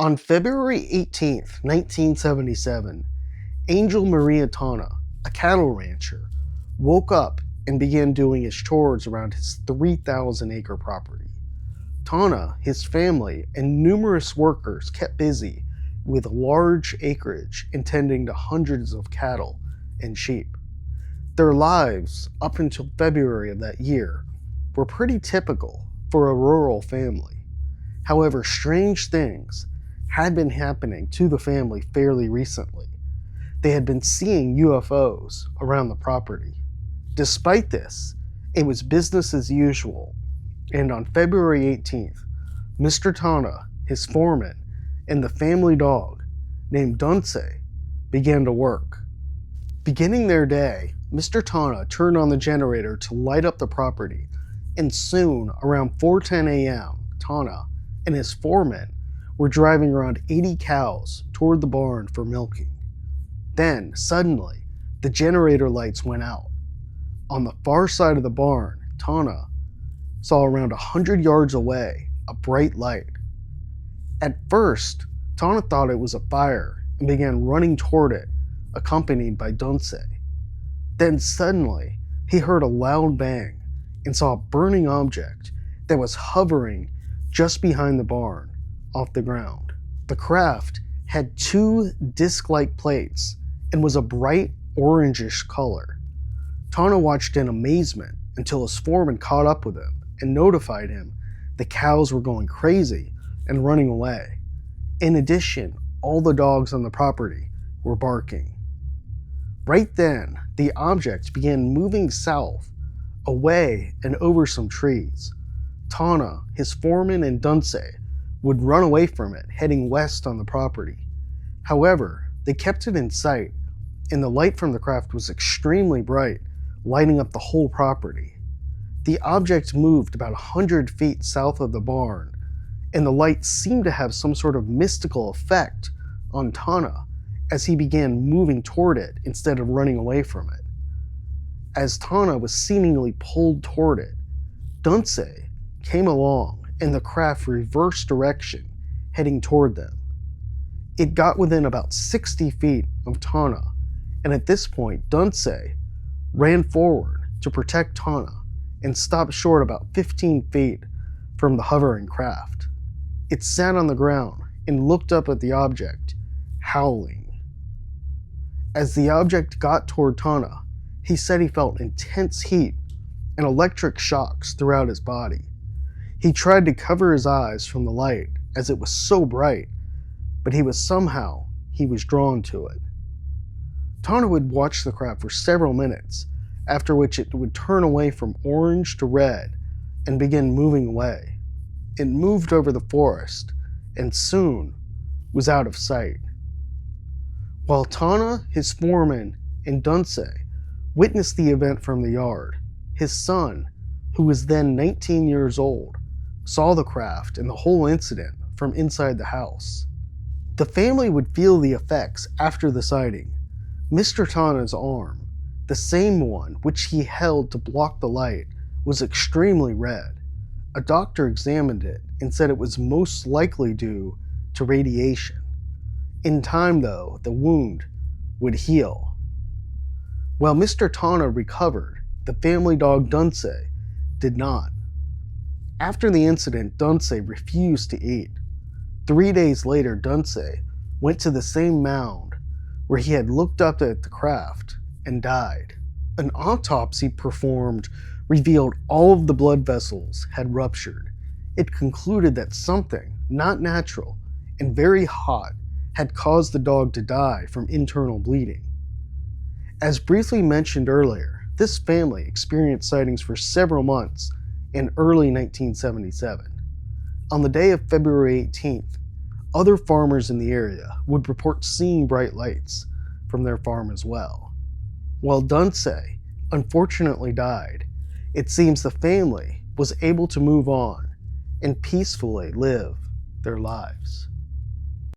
On February 18th, 1977, Angel Maria Tonna, a cattle rancher, woke up and began doing his chores around his 3,000-acre property. Tonna, his family, and numerous workers kept busy with large acreage and tending to hundreds of cattle and sheep. Their lives, up until February of that year, were pretty typical for a rural family. However, strange things had been happening to the family fairly recently. They had been seeing UFOs around the property. Despite this, it was business as usual, and on February 18th, Mr. Tonna, his foreman, and the family dog, named Dunce, began to work. Beginning their day, Mr. Tonna turned on the generator to light up the property, and soon, around 4:10 a.m., Tonna and his foreman were driving around 80 cows toward the barn for milking. Then, suddenly, the generator lights went out. On the far side of the barn, Tonna saw around 100 yards away a bright light. At first, Tonna thought it was a fire and began running toward it, accompanied by Dunce. Then suddenly, he heard a loud bang and saw a burning object that was hovering just behind the barn, off the ground. The craft had two disc-like plates and was a bright orangish color. Tonna watched in amazement until his foreman caught up with him and notified him the cows were going crazy and running away. In addition, all the dogs on the property were barking. Right then, the object began moving south, away and over some trees. Tonna, his foreman, and Dunce would run away from it, heading west on the property. However, they kept it in sight, and the light from the craft was extremely bright, lighting up the whole property. The object moved about 100 feet south of the barn, and the light seemed to have some sort of mystical effect on Tonna as he began moving toward it instead of running away from it. As Tonna was seemingly pulled toward it, Dunce came along and the craft reversed direction, heading toward them. It got within about 60 feet of Tonna, and at this point, Dunce ran forward to protect Tonna and stopped short about 15 feet from the hovering craft. It sat on the ground and looked up at the object, howling. As the object got toward Tonna, he said he felt intense heat and electric shocks throughout his body. He tried to cover his eyes from the light as it was so bright, but he was drawn to it. Tonna would watch the craft for several minutes, after which it would turn away from orange to red and begin moving away. It moved over the forest and soon was out of sight. While Tonna, his foreman, and Dunce witnessed the event from the yard, his son, who was then 19 years old, saw the craft and the whole incident from inside the house. The family would feel the effects after the sighting. Mr. Tonna's arm, the same one which he held to block the light, was extremely red. A doctor examined it and said it was most likely due to radiation. In time, though, the wound would heal. While Mr. Tonna recovered, the family dog Dunce did not. After the incident, Dunce refused to eat. 3 days later, Dunce went to the same mound where he had looked up at the craft and died. An autopsy performed revealed all of the blood vessels had ruptured. It concluded that something not natural and very hot had caused the dog to die from internal bleeding. As briefly mentioned earlier, this family experienced sightings for several months in early 1977. On the day of February 18th, other farmers in the area would report seeing bright lights from their farm as well. While Dunce unfortunately died, it seems the family was able to move on and peacefully live their lives.